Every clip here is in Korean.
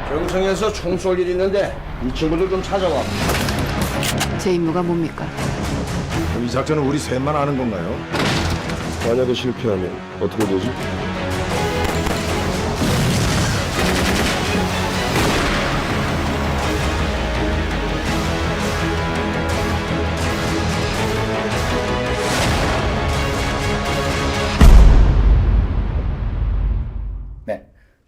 경성에서 총 쏠 일 있는데 이 친구들 좀 찾아와. 제 임무가 뭡니까? 이 작전은 우리 셋만 아는 건가요? 만약에 실패하면 어떻게 되지? 네.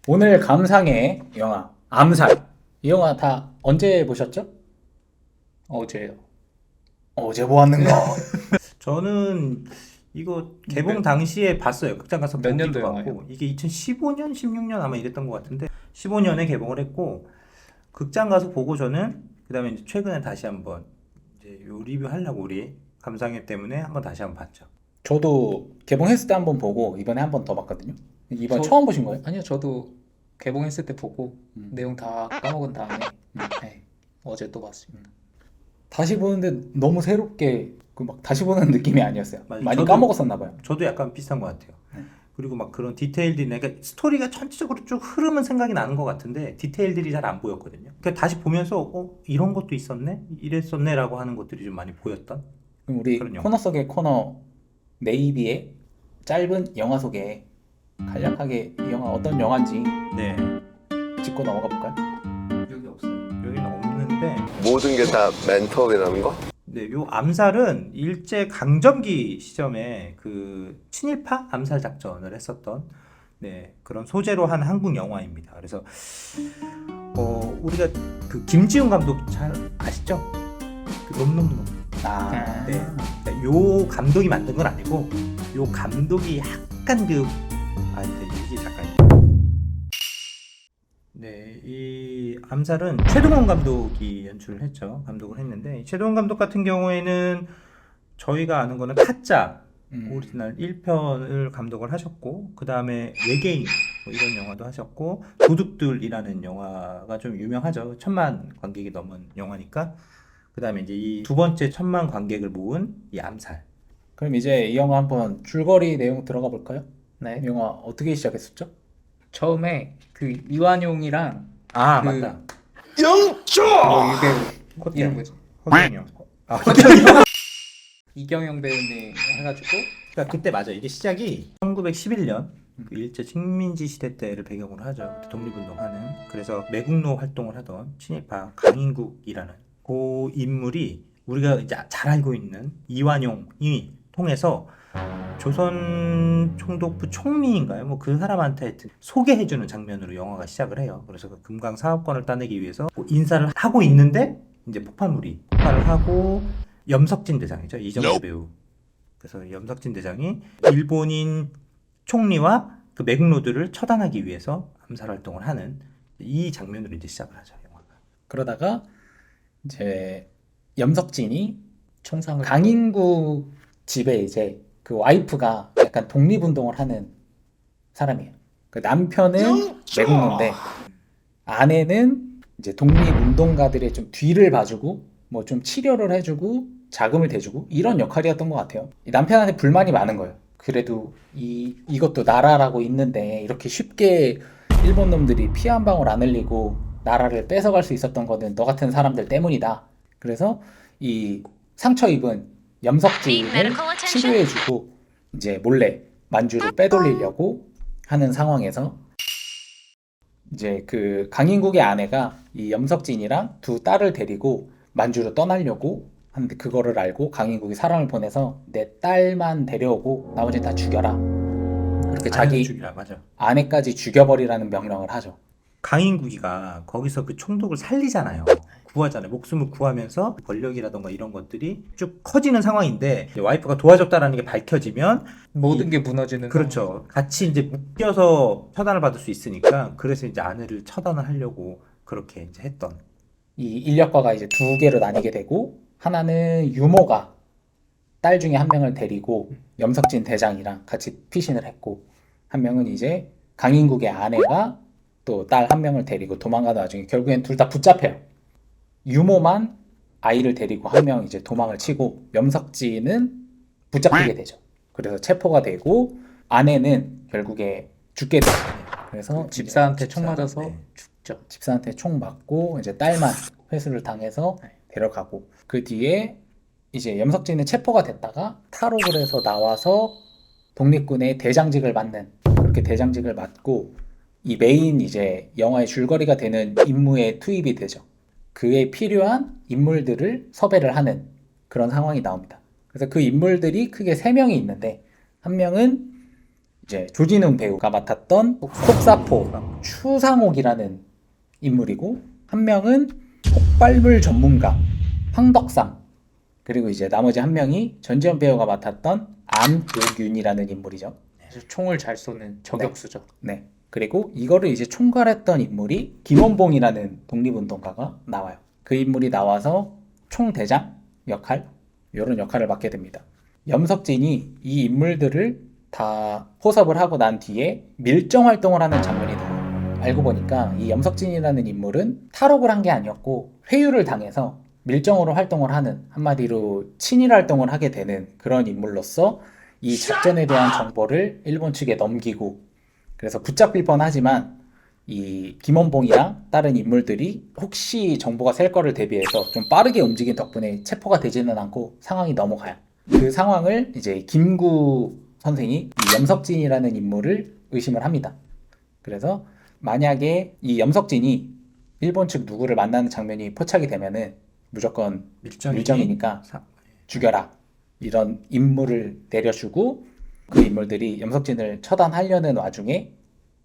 오늘 감상의 영화 암살. 이 영화 다 언제 보셨죠? 어제요. 어제 보았는가? 저는 이거 개봉 당시에 봤어요. 극장 가서 몇 보기도 년도 봤고. 영화예요? 이게 2015년, 16년 아마 이랬던 것 같은데 15년에 개봉을 했고 극장 가서 보고 저는 그다음에 이제 최근에 다시 한번 이제 요 리뷰 하려고 우리 감상회 때문에 한번 다시 한번 봤죠. 저도 개봉했을 때 한번 보고 이번에 한 번 더 봤거든요. 이번 저- 처음 보신 거예요? 아니요, 저도 개봉했을 때 보고 내용 다 까먹은 다음에 네, 어제 또 봤습니다. 다시 보는데 너무 새롭게 그 막 다시 보는 느낌이 아니었어요. 맞아요. 많이 저도- 까먹었었나 봐요. 저도 약간 비슷한 것 같아요. 네. 그리고 막 그런 디테일들이 그러니까 스토리가 전체적으로 쭉 흐름은 생각이 나는 것 같은데 디테일들이 잘 안 보였거든요. 그러니까 다시 보면서 이런 것도 있었네? 이랬었네라고 하는 것들이 좀 많이 보였던. 그럼 우리 그런 영화. 코너 속의 코너 네이비의 짧은 영화 소개 간략하게 이 영화 어떤 영화인지 네. 짚고 넘어가 볼까요? 여기 없어요. 여기는 없는데 모든 게 다 멘토라는 거? 네, 요 암살은 일제 강점기 시점에 그 친일파 암살 작전을 했었던 네, 그런 소재로 한 한국 영화입니다. 그래서 우리가 그 김지훈 감독 잘 아시죠? 그 놈놈놈. 아, 네. 그러니까 요 감독이 만든 건 아니고 요 감독이 약간 이게 잠깐. 네, 이 암살은 최동원 감독이 연출을 했죠. 감독을 했는데 최동원 감독 같은 경우에는 저희가 아는 거는 타짜 오리지널 1편을 감독을 하셨고 그 다음에 외계인 뭐 이런 영화도 하셨고 도둑들이라는 영화가 좀 유명하죠. 1000만 관객이 넘은 영화니까. 그 다음에 이제 이 두 번째 1000만 관객을 모은 이 암살. 그럼 이제 이 영화 한번 줄거리 내용 들어가 볼까요? 네. 이 영화 어떻게 시작했었죠? 처음에 그 이완용이랑 아 그- 맞다. 유배우 이름 뭐지? 허경영. 아 이경영 배우님 해가지고 그러니까 그때 맞아. 이게 시작이 1911년 그 일제 식민지 시대 때를 배경으로 하죠. 그때 독립운동하는. 그래서 매국노 활동을 하던 친일파 강인국이라는 그 인물이 우리가 이제 잘 알고 있는 이완용이 통해서 조선 총독부 총리인가요? 뭐 그 사람한테 하여튼 소개해주는 장면으로 영화가 시작을 해요. 그래서 그 금강 사업권을 따내기 위해서 뭐 인사를 하고 있는데 이제 폭발물이 폭발을 하고 염석진 대장이죠. 이정재 배우. 그래서 염석진 대장이 일본인 총리와 그 매국노들을 처단하기 위해서 암살 활동을 하는 이 장면으로 이제 시작을 하죠. 영화가. 그러다가 이제 염석진이 총상을 강인국 집에 이제 그 와이프가 약간 독립운동을 하는 사람이에요. 그 남편은 매국노인데 아내는 이제 독립운동가들의 좀 뒤를 봐주고 뭐 좀 치료를 해주고 자금을 대주고 이런 역할이었던 것 같아요. 이 남편한테 불만이 많은 거예요. 그래도 이것도 나라라고 있는데 이렇게 쉽게 일본 놈들이 피 한 방울 안 흘리고 나라를 뺏어갈 수 있었던 거는 너 같은 사람들 때문이다. 그래서 이 상처 입은 염석진을 치료해주고 이제 몰래 만주를 빼돌리려고 하는 상황에서 이제 그 강인국의 아내가 이 염석진이랑 두 딸을 데리고 만주로 떠나려고 하는데 그거를 알고 강인국이 사람을 보내서 내 딸만 데려오고 나머지 다 죽여라. 그렇게 자기 죽이라 맞아. 아내까지 죽여버리라는 명령을 하죠. 강인국이가 거기서 그 총독을 살리잖아요. 구하잖아요. 목숨을 구하면서 권력이라던가 이런 것들이 쭉 커지는 상황인데 이제 와이프가 도와줬다라는 게 밝혀지면 모든 게 무너지는 그렇죠. 같이 이제 묶여서 처단을 받을 수 있으니까 그래서 이제 아내를 처단을 하려고 그렇게 이제 했던. 이 인력과가 이제 두 개로 나뉘게 되고 하나는 유모가 딸 중에 한 명을 데리고 염석진 대장이랑 같이 피신을 했고, 한 명은 이제 강인국의 아내가 또 딸 한 명을 데리고 도망가는 와중에 결국엔 둘 다 붙잡혀요. 유모만 아이를 데리고 한 명 이제 도망을 치고 염석진은 붙잡히게 되죠. 그래서 체포가 되고 아내는 결국에 죽게 돼요. 그래서 집사한테 총 맞아서 네. 죽죠. 집사한테 총 맞고 이제 딸만 회수를 당해서 데려가고, 그 뒤에 이제 염석진은 체포가 됐다가 탈옥을 해서 나와서 독립군의 대장직을 맡는, 그렇게 대장직을 맡고 이 메인 이제 영화의 줄거리가 되는 임무에 투입이 되죠. 그에 필요한 인물들을 섭외를 하는 그런 상황이 나옵니다. 그래서 그 인물들이 크게 3명이 있는데, 한 명은 이제 조진웅 배우가 맡았던 속사포 추상옥이라는 인물이고, 한 명은 폭발물 전문가 황덕상, 그리고 이제 나머지 한 명이 전지현 배우가 맡았던 안오균이라는 인물이죠. 그래서 총을 잘 쏘는 저격수죠. 네. 그리고 이거를 이제 총괄했던 인물이 김원봉이라는 독립운동가가 나와요. 그 인물이 나와서 총대장 역할, 이런 역할을 맡게 됩니다. 염석진이 이 인물들을 다 포섭을 하고 난 뒤에 밀정 활동을 하는 장면이 나와요. 알고 보니까 이 염석진이라는 인물은 탈옥을 한 게 아니었고 회유를 당해서 밀정으로 활동을 하는, 한마디로 친일 활동을 하게 되는 그런 인물로서 이 작전에 대한 정보를 일본 측에 넘기고, 그래서 붙잡힐 뻔하지만 이 김원봉이랑 다른 인물들이 혹시 정보가 셀 거를 대비해서 좀 빠르게 움직인 덕분에 체포가 되지는 않고 상황이 넘어가요. 그 상황을 이제 김구 선생이 이 염석진이라는 인물을 의심을 합니다. 그래서 만약에 이 염석진이 일본 측 누구를 만나는 장면이 포착이 되면은 무조건 밀정이니까 죽여라, 이런 임무를 내려주고, 그 인물들이 염석진을 처단하려는 와중에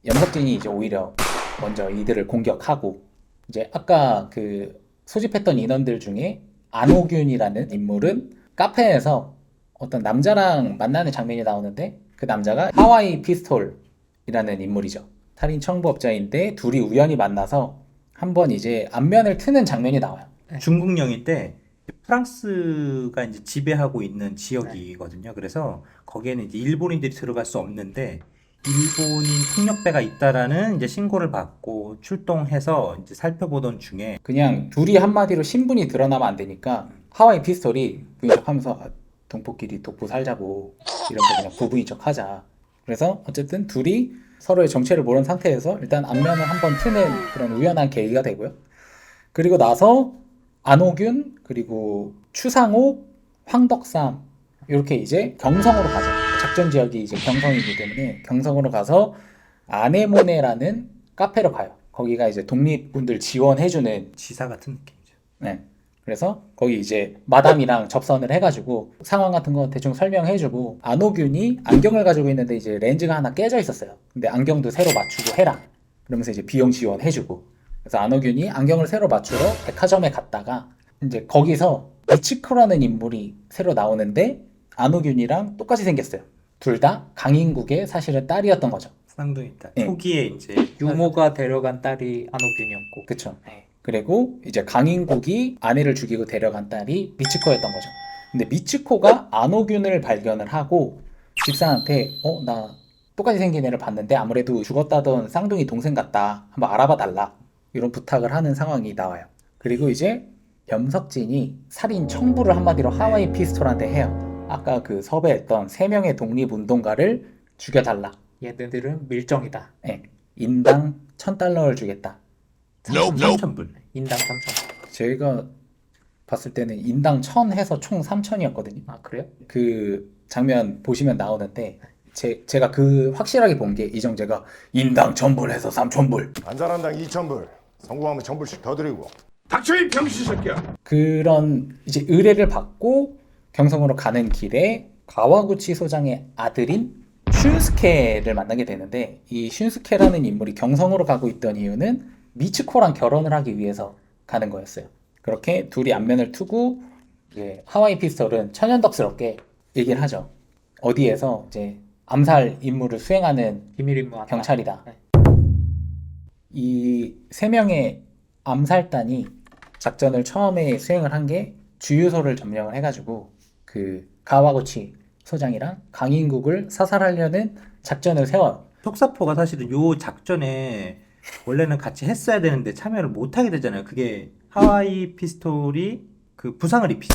염석진이 이제 오히려 먼저 이들을 공격하고, 이제 아까 그 소집했던 인원들 중에 안호균이라는 인물은 카페에서 어떤 남자랑 만나는 장면이 나오는데, 그 남자가 하와이 피스톨이라는 인물이죠. 살인 청부업자인데 둘이 우연히 만나서 한번 이제 안면을 트는 장면이 나와요. 중국령일 때 프랑스가 이제 지배하고 있는 지역이거든요. 그래서 거기에는 이제 일본인들이 들어갈 수 없는데 일본인 폭력배가 있다라는 이제 신고를 받고 출동해서 이제 살펴보던 중에 그냥 둘이 한마디로 신분이 드러나면 안 되니까 하와이 피스톨이 부인 척하면서 동포끼리 독보 살자고, 이런 거 그냥 부부인 척 하자. 그래서 어쨌든 둘이 서로의 정체를 모르는 상태에서 일단 안면을 한번 트는 그런 우연한 계기가 되고요. 그리고 나서 안호균, 그리고 추상옥, 황덕삼, 이렇게 이제 경성으로 가죠. 작전 지역이 이제 경성이기 때문에 경성으로 가서 아네모네라는 카페로 가요. 거기가 이제 독립군들 지원해주는, 지사 같은 느낌이죠. 네. 그래서 거기 이제 마담이랑 접선을 해가지고 상황 같은 거 대충 설명해주고, 안호균이 안경을 가지고 있는데 이제 렌즈가 하나 깨져 있었어요. 근데 안경도 새로 맞추고 해라, 그러면서 이제 비용 지원해주고, 그래서 안호균이 안경을 새로 맞추러 백화점에 갔다가 이제 거기서 미치코라는 인물이 새로 나오는데 안호균이랑 똑같이 생겼어요. 둘 다 강인국의 사실은 딸이었던 거죠. 쌍둥이 딸. 네. 초기에 이제 유모가 데려간 딸이 안호균이었고. 그쵸. 네. 그리고 이제 강인국이 아내를 죽이고 데려간 딸이 미치코였던 거죠. 근데 미치코가 안호균을 발견을 하고 집사한테 나 똑같이 생긴 애를 봤는데 아무래도 죽었다던 쌍둥이 동생 같다, 한번 알아봐 달라, 이런 부탁을 하는 상황이 나와요. 그리고 이제 염석진이 살인 청부를 한마디로 하와이 피스톨한테 해요. 아까 그 섭외했던 3명의 독립운동가를 죽여달라. 얘네들은 밀정이다. 네. 인당 $1,000를 주겠다. 3,000불. 인당 3천. 저희가 봤을 때는 인당 1,000 해서 총 3,000이었거든요. 아 그래요? 그 장면 보시면 나오는데 제가 그 확실하게 본 게 이정재가 인당 1,000불 해서 3,000불, 안전한당 2,000불, 성공하면 1,000불씩 더 드리고. 닥쳐 이 병신 새끼야. 그런 이제 의뢰를 받고 경성으로 가는 길에 가와구치 소장의 아들인 슌스케를 만나게 되는데, 이 슌스케라는 인물이 경성으로 가고 있던 이유는 미츠코랑 결혼을 하기 위해서 가는 거였어요. 그렇게 둘이 안면을 트고 이제 하와이 피스톨은 천연덕스럽게 얘기를 하죠. 어디에서 이제 암살 임무를 수행하는 비밀 임무 한다. 경찰이다. 네. 이 3명의 암살단이 작전을 처음에 수행을 한 게 주유소를 점령을 해가지고 그 가와구치 소장이랑 강인국을 사살하려는 작전을 세워요. 속사포가 사실은 요 작전에 원래는 같이 했어야 되는데 참여를 못 하게 되잖아요. 그게 하와이 피스톨이 그 부상을 입히죠.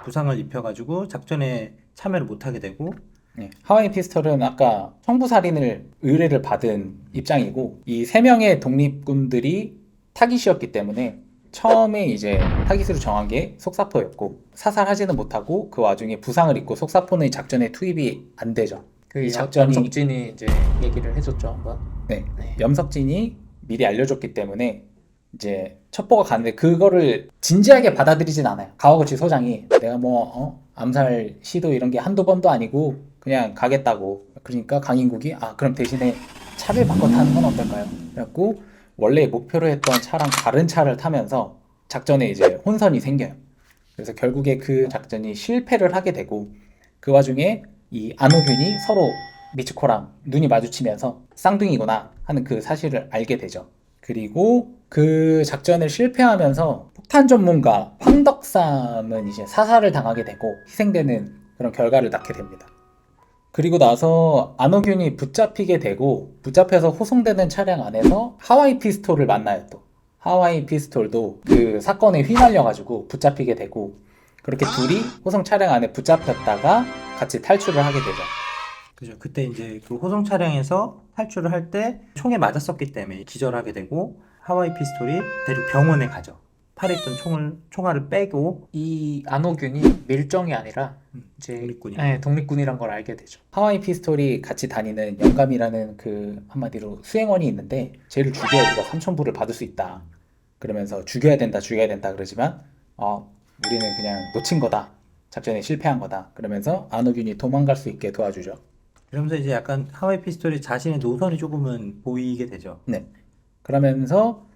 부상을 입혀가지고 작전에 참여를 못 하게 되고. 네, 하와이 피스톨은 아까 청부살인을 의뢰를 받은 입장이고 이 세 명의 독립군들이 타깃이었기 때문에 처음에 이제 타깃으로 정한 게 속사포였고 사살하지는 못하고 그 와중에 부상을 입고 속사포는 작전에 투입이 안 되죠. 그 이 작전이- 염석진이 이제 얘기를 해줬죠 한번. 네, 네. 염석진이 미리 알려줬기 때문에 이제 첩보가 가는데 그거를 진지하게 받아들이진 않아요. 가와구치 소장이 내가 뭐 암살 시도 이런 게 한두 번도 아니고 그냥 가겠다고. 그러니까 강인국이 그럼 대신에 차를 바꿔 타는 건 어떨까요? 그래갖고 원래 목표로 했던 차랑 다른 차를 타면서 작전에 이제 혼선이 생겨요. 그래서 결국에 그 작전이 실패를 하게 되고 그 와중에 이 안호균이 서로 미츠코랑 눈이 마주치면서 쌍둥이구나 하는 그 사실을 알게 되죠. 그리고 그 작전을 실패하면서 폭탄 전문가 황덕삼은 이제 사살을 당하게 되고 희생되는 그런 결과를 낳게 됩니다. 그리고 나서 안호균이 붙잡히게 되고 붙잡혀서 호송되는 차량 안에서 하와이 피스톨을 만나요. 또 하와이 피스톨도 그 사건에 휘말려가지고 붙잡히게 되고 그렇게 둘이 호송 차량 안에 붙잡혔다가 같이 탈출을 하게 되죠. 그죠. 그때 이제 그 호송 차량에서 탈출을 할 때 총에 맞았었기 때문에 기절하게 되고 하와이 피스톨이 대륙 병원에 가죠. 팔에 있던 총알을 빼고. 이 안호균이 밀정이 아니라 이제 독립군이. 네, 독립군이란 걸 알게 되죠. 하와이 피스톨이 같이 다니는 영감이라는 그 한마디로 수행원이 있는데 쟤를 죽여야 우리가 3,000불을 받을 수 있다. 그러면서 죽여야 된다 그러지만 우리는 그냥 놓친 거다. 작전에 실패한 거다. 그러면서 안호균이 도망갈 수 있게 도와주죠. 그러면서 이제 약간 하와이 피스톨이 자신의 노선이 조금은 보이게 되죠. 네. 그러면서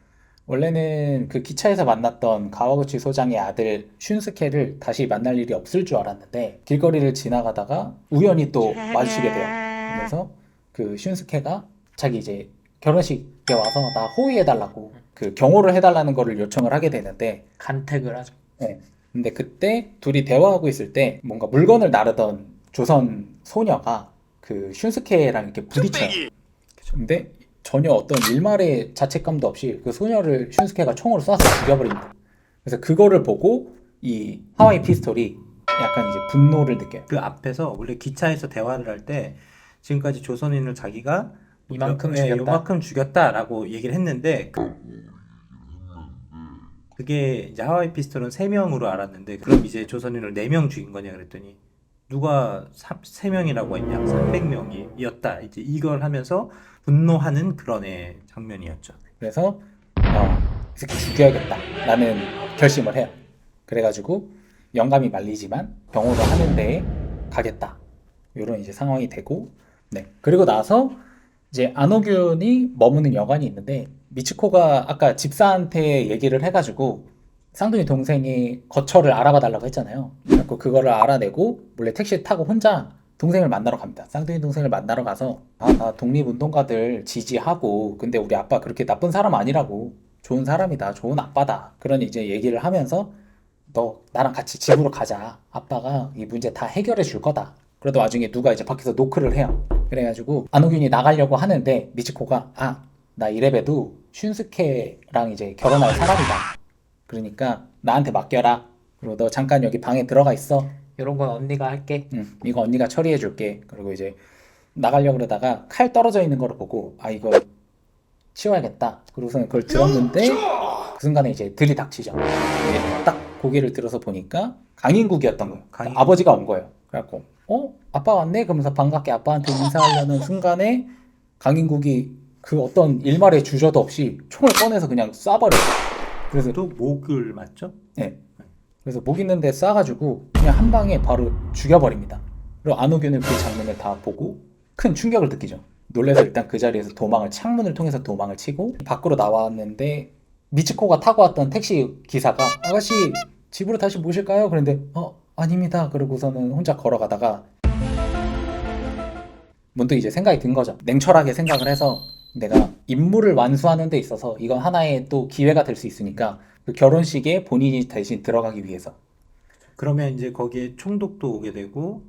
원래는 그 기차에서 만났던 가와구치 소장의 아들 슌스케를 다시 만날 일이 없을 줄 알았는데 길거리를 지나가다가 우연히 또 마주치게 돼요. 그래서 그 슌스케가 자기 이제 결혼식에 와서 나 호의해달라고 그 경호를 해달라는 거를 요청을 하게 되는데 간택을 하죠. 네. 근데 그때 둘이 대화하고 있을 때 뭔가 물건을 나르던 조선 소녀가 그 슌스케랑 이렇게 부딪혀요. 근데 전혀 어떤 일말의 자책감도 없이 그 소녀를 슌스케가 총으로 쏴서 죽여버립니다. 그래서 그거를 보고 이 하와이 피스톨이 약간 이제 분노를 느껴요. 그 앞에서 원래 기차에서 대화를 할 때 지금까지 조선인을 자기가 이만큼 예, 죽였다. 요만큼 죽였다라고 얘기를 했는데 그게 이제 하와이 피스톨은 3명으로 알았는데 그럼 이제 조선인을 4명 죽인 거냐 그랬더니 누가 3명이라고 했냐 300명이었다 이제 이걸 하면서 분노하는 그런 장면이었죠. 그래서 이 새끼 죽여야겠다 라는 결심을 해요. 그래가지고 영감이 말리지만 경호를 하는데 가겠다 이런 이제 상황이 되고 네. 그리고 나서 이제 안호균이 머무는 여관이 있는데 미츠코가 아까 집사한테 얘기를 해가지고 쌍둥이 동생이 거처를 알아봐 달라고 했잖아요. 그래서 그거를 알아내고 몰래 택시 타고 혼자 동생을 만나러 갑니다. 쌍둥이 동생을 만나러 가서 나 독립운동가들 지지하고 근데 우리 아빠 그렇게 나쁜 사람 아니라고 좋은 사람이다. 좋은 아빠다. 그런 이제 얘기를 하면서 너 나랑 같이 집으로 가자. 아빠가 이 문제 다 해결해 줄 거다. 그러다 와중에 누가 이제 밖에서 노크를 해요. 그래가지고 안호균이 나가려고 하는데 미츠코가 나 이래봬도 슌스케랑 이제 결혼할 사람이다. 그러니까 나한테 맡겨라. 그리고 너 잠깐 여기 방에 들어가 있어. 이런 건 언니가 할게. 이거 언니가 처리해 줄게. 그리고 이제 나가려고 그러다가 칼 떨어져 있는 걸 보고 이거 치워야겠다. 그러고서는 그걸 들었는데 그 순간에 이제 들이닥치죠. 이제 딱 고개를 들어서 보니까 강인국이었던 거예요. 강인국. 아버지가 온 거예요. 그래갖고 아빠 왔네? 그러면서 반갑게 아빠한테 인사하려는 순간에 강인국이 그 어떤 일말의 주저도 없이 총을 꺼내서 그냥 쏴버려요. 그래서 또 목을 맞죠? 네. 그래서 목 있는데 쏴가지고 그냥 한 방에 바로 죽여버립니다. 그리고 안호균은 그 장면을 다 보고 큰 충격을 느끼죠. 놀라서 일단 그 자리에서 창문을 통해서 도망을 치고 밖으로 나왔는데 미츠코가 타고 왔던 택시 기사가 아가씨 집으로 다시 모실까요? 그런데 아닙니다. 그러고서는 혼자 걸어가다가 문득 이제 생각이 든 거죠. 냉철하게 생각을 해서 내가 임무를 완수하는 데 있어서 이건 하나의 또 기회가 될 수 있으니까 그 결혼식에 본인이 대신 들어가기 위해서 그러면 이제 거기에 총독도 오게 되고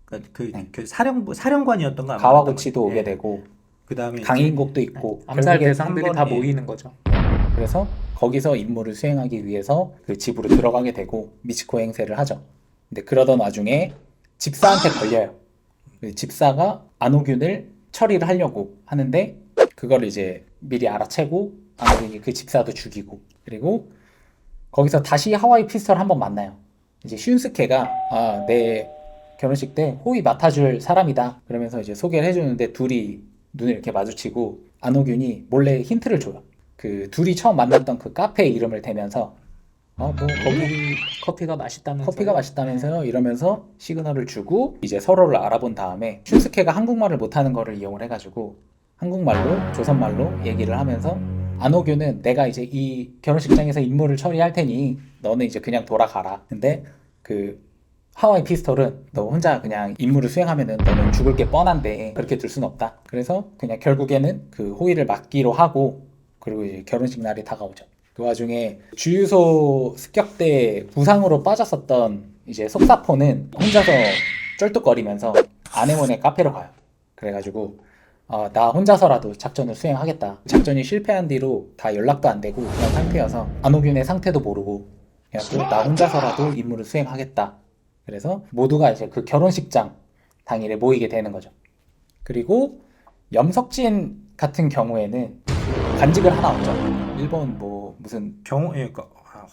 그러니까 네. 그 사령관이었던가 가와구치도 오게 되고 그다음에 강인국도 있고 암살 결국에 대상들이 한 다 번에- 모이는 거죠. 그래서 거기서 임무를 수행하기 위해서 그 집으로 들어가게 되고 미치코 행세를 하죠. 근데 그러던 와중에 집사한테 걸려요. 그 집사가 안호균을 처리를 하려고 하는데 그걸 이제 미리 알아채고 안호균이 그 집사도 죽이고 그리고 거기서 다시 하와이 피스톨 한번 만나요. 이제 슌스케가 내 결혼식 때 호의 맡아줄 사람이다 그러면서 이제 소개를 해주는데 둘이 눈을 이렇게 마주치고 안호균이 몰래 힌트를 줘요. 그 둘이 처음 만났던 그 카페 이름을 대면서 뭐 거기 커피가 맛있다면서. 커피가 맛있다면서요 이러면서 시그널을 주고 이제 서로를 알아본 다음에 슌스케가 한국말을 못하는 거를 이용을 해가지고 한국말로 조선말로 얘기를 하면서 안호균은 내가 이제 이 결혼식장에서 임무를 처리할 테니 너는 이제 그냥 돌아가라. 근데 그 하와이 피스톨은 너 혼자 그냥 임무를 수행하면은 너는 죽을 게 뻔한데 그렇게 둘 순 없다. 그래서 그냥 결국에는 그 호의를 맡기로 하고 그리고 이제 결혼식 날이 다가오죠. 그 와중에 주유소 습격대 부상으로 빠졌었던 이제 속사포는 혼자서 쩔뚝거리면서 아네몬의 카페로 가요. 그래가지고 나 혼자서라도 작전을 수행하겠다. 작전이 실패한 뒤로 다 연락도 안 되고 그런 상태여서 안호균의 상태도 모르고 그냥 나 혼자서라도 임무를 수행하겠다. 그래서 모두가 이제 그 결혼식장 당일에 모이게 되는 거죠. 그리고 염석진 같은 경우에는 관직을 하나 얻죠. 일본 뭐 무슨 그러니까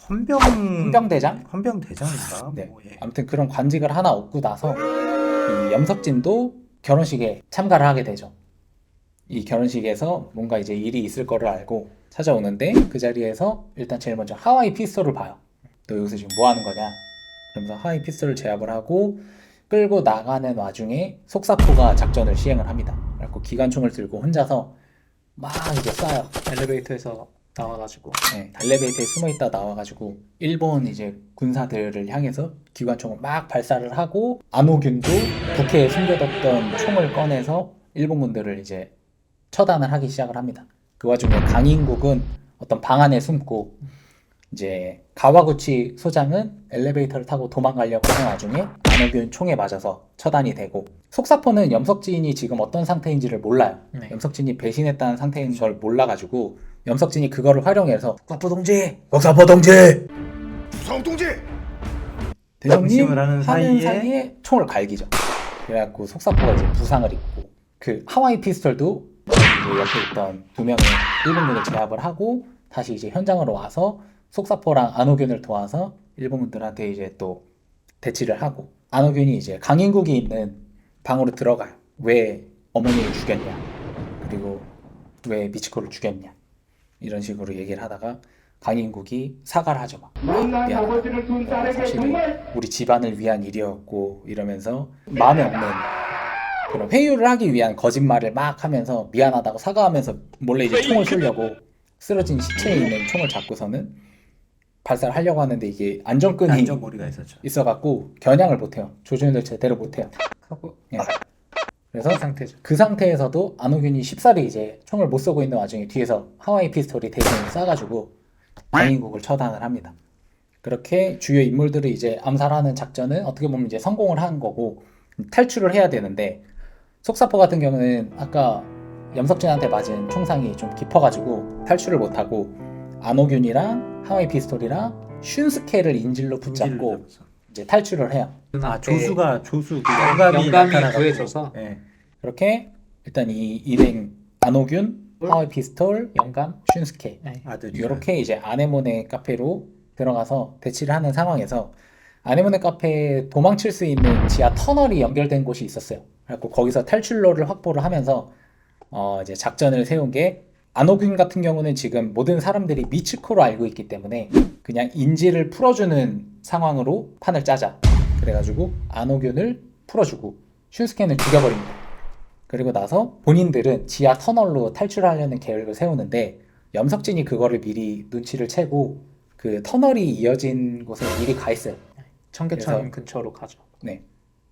헌병대장? 헌병대장인가? 네. 뭐, 예. 아무튼 그런 관직을 하나 얻고 나서 이 염석진도 결혼식에 참가를 하게 되죠. 이 결혼식에서 뭔가 이제 일이 있을 거를 알고 찾아오는데 그 자리에서 일단 제일 먼저 하와이 피스톨을 봐요. 너 여기서 지금 뭐 하는 거냐? 그러면서 하와이 피스톨을 제압을 하고 끌고 나가는 와중에 속사포가 작전을 시행을 합니다. 그래서 기관총을 들고 혼자서 막 이제 쏴요. 엘리베이터에서 나와가지고. 네, 엘리베이터에 숨어있다 나와가지고 일본 이제 군사들을 향해서 기관총을 막 발사를 하고 안호균도 부케에 숨겨뒀던 총을 꺼내서 일본군들을 이제 처단을 하기 시작을 합니다. 그 와중에 강인국은 어떤 방 안에 숨고 이제 가와구치 소장은 엘리베이터를 타고 도망가려고 하는 와중에 안호균 총에 맞아서 처단이 되고 속사포는 염석진이 지금 어떤 상태인지를 몰라요. 네. 염석진이 배신했다는 상태인 걸 몰라가지고 염석진이 그거를 활용해서 속사포 동지! 속사포 동지! 성동지! 대장님 방심을 하는 사이에 총을 갈기죠. 그래갖고 속사포가 이제 부상을 입고 그 하와이 피스톨도 이제 옆에 있던 두 명의 일본군을 제압을 하고 다시 이제 현장으로 와서 속사포랑 안호균을 도와서 일본군들한테 이제 또 대치를 하고 안호균이 이제 강인국이 있는 방으로 들어가요. 왜 어머니를 죽였냐? 그리고 왜 미치코를 죽였냐? 이런 식으로 얘기를 하다가 강인국이 사과를 하죠. 막 미안하다. 사실은 우리 집안을 위한 일이었고 이러면서 마음에 없는 그런 회유를 하기 위한 거짓말을 막 하면서 미안하다고 사과하면서 몰래 이제 총을 쏘려고 쓰러진 시체에 있는 총을 잡고서는 발사를 하려고 하는데 이게 안전끈이 안전고리가 있었죠. 있어갖고 겨냥을 못해요. 조준을 제대로 못해요. 하고 예. 그래서 그 상태죠. 그 상태에서도 안호균이 쉽사리 이제 총을 못 쏘고 있는 와중에 뒤에서 하와이 피스톨이 대신 쏴가지고 강인국을 처단을 합니다. 그렇게 주요 인물들을 이제 암살하는 작전은 어떻게 보면 이제 성공을 한 거고 탈출을 해야 되는데 속사포 같은 경우는 아까 염석진한테 맞은 총상이 좀 깊어가지고 탈출을 못하고 안호균이랑 하와이 피스톨이랑 슌스케를 인질로 붙잡고 이제 탈출을 해요. 조수 그 영감이 나타나가지고. 구해줘서 예. 그렇게 일단 이 일행 안호균, 하와이 피스톨, 영감. 슌스케 아들이 이렇게 이제 아네모네 카페로 들어가서 대치를 하는 상황에서 아네모네 카페에 도망칠 수 있는 지하 터널이 연결된 곳이 있었어요. 그래서 거기서 탈출로를 확보를 하면서 이제 작전을 세운 게 안호균 같은 경우는 지금 모든 사람들이 미츠코로 알고 있기 때문에 그냥 인지를 풀어주는 상황으로 판을 짜자. 그래가지고 안호균을 풀어주고 슌스케는 죽여버립니다. 그리고 나서 본인들은 지하 터널로 탈출하려는 계획을 세우는데 염석진이 그거를 미리 눈치를 채고 그 터널이 이어진 곳에 미리 가 있어요. 청계천 그래서- 근처로 가죠. 네.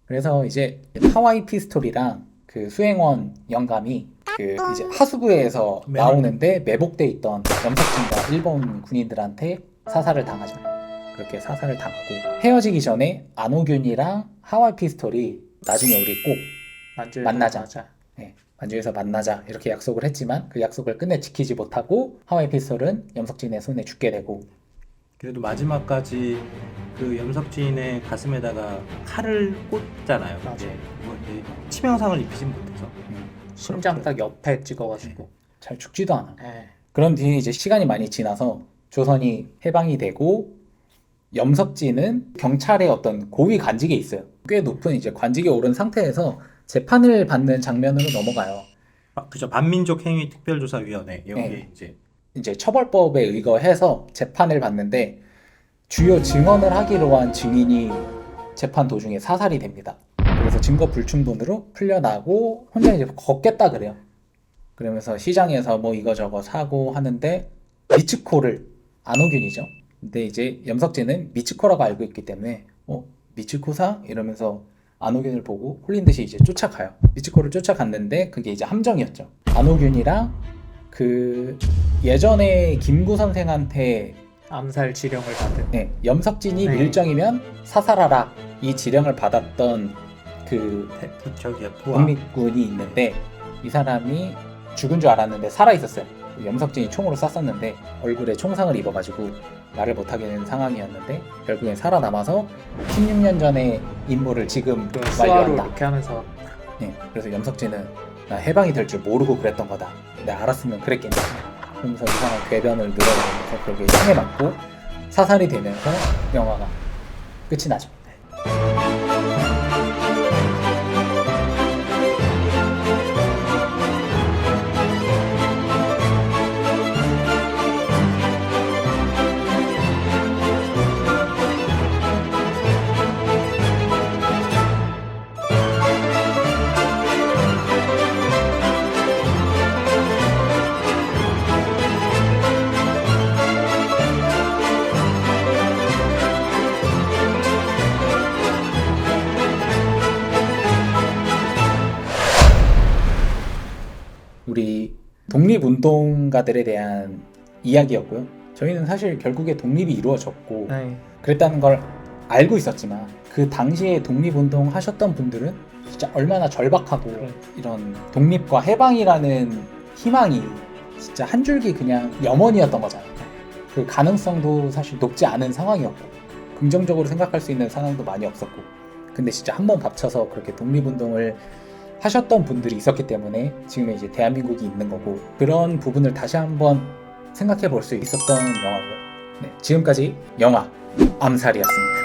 그래서 이제 하와이 피스톨이랑 그 수행원 영감이 그 이제 하수구에서 나오는데 매복돼 있던 염석진과 일본 군인들한테 사살을 당하죠. 그렇게 사살을 당하고 헤어지기 전에 안호균이랑 하와이 피스톨이 나중에 우리 꼭 만나자. 네, 만주에서 만나자 이렇게 약속을 했지만 그 약속을 끝내 지키지 못하고 하와이 피스톨은 염석진의 손에 죽게 되고 그래도 마지막까지 그 염석진의 가슴에다가 칼을 꽂잖아요. 맞아요. 이제 뭐 이제 치명상을 입히진 못해서 심장 딱 옆에 찍어가지고. 잘 죽지도 않아. 네. 그런 뒤에 이제 시간이 많이 지나서 조선이 해방이 되고 염석진은 경찰의 어떤 고위 관직에 있어요. 꽤 높은 이제 관직에 오른 상태에서 재판을 받는 장면으로 넘어가요. 그죠. 반민족 행위 특별조사위원회 여기에 네. 이제 처벌법에 의거해서 재판을 받는데 주요 증언을 하기로 한 증인이 재판 도중에 사살이 됩니다. 그래서 증거 불충분으로 풀려나고 혼자 이제 걷겠다 그래요. 그러면서 시장에서 뭐 이거저거 사고 하는데 미츠코를 안호균이죠. 근데 이제 염석진은 미츠코라고 알고 있기 때문에 미츠코사? 이러면서 안호균을 보고 홀린 듯이 이제 쫓아가요. 미츠코를 쫓아갔는데 그게 이제 함정이었죠. 안호균이랑 그 예전에 김구 선생한테 암살 지령을 받은. 염석진이 네. 밀정이면 사살하라 이 지령을 받았던 그 저기야 부하 독립군이 있는데 이 사람이 죽은 줄 알았는데 살아있었어요. 염석진이 총으로 쐈었는데 얼굴에 총상을 입어가지고 말을 못하게 된 상황이었는데 결국엔 살아남아서 16년 전의 임무를 지금 그 수화로 완료한다. 이렇게 하면서 그래서 염석진은 나 해방이 될 줄 모르고 그랬던 거다. 내가 알았으면 그랬겠냐. 그러면서 이상한 궤변을 늘어내면서 결국에 총에 맞고 사살이 되면서 영화가 끝이 나죠. 우리 독립운동가들에 대한 이야기였고요. 저희는 사실 결국에 독립이 이루어졌고 네. 그랬다는 걸 알고 있었지만 그 당시에 독립운동 하셨던 분들은 진짜 얼마나 절박하고 이런 독립과 해방이라는 희망이 진짜 한 줄기 그냥 염원이었던 거잖아요. 그 가능성도 사실 높지 않은 상황이었고 긍정적으로 생각할 수 있는 상황도 많이 없었고 근데 진짜 한 번 겹쳐서 그렇게 독립운동을 하셨던 분들이 있었기 때문에 지금 이제 대한민국이 있는 거고 그런 부분을 다시 한번 생각해 볼 수 있었던 영화고요. 네, 지금까지 영화 암살이었습니다.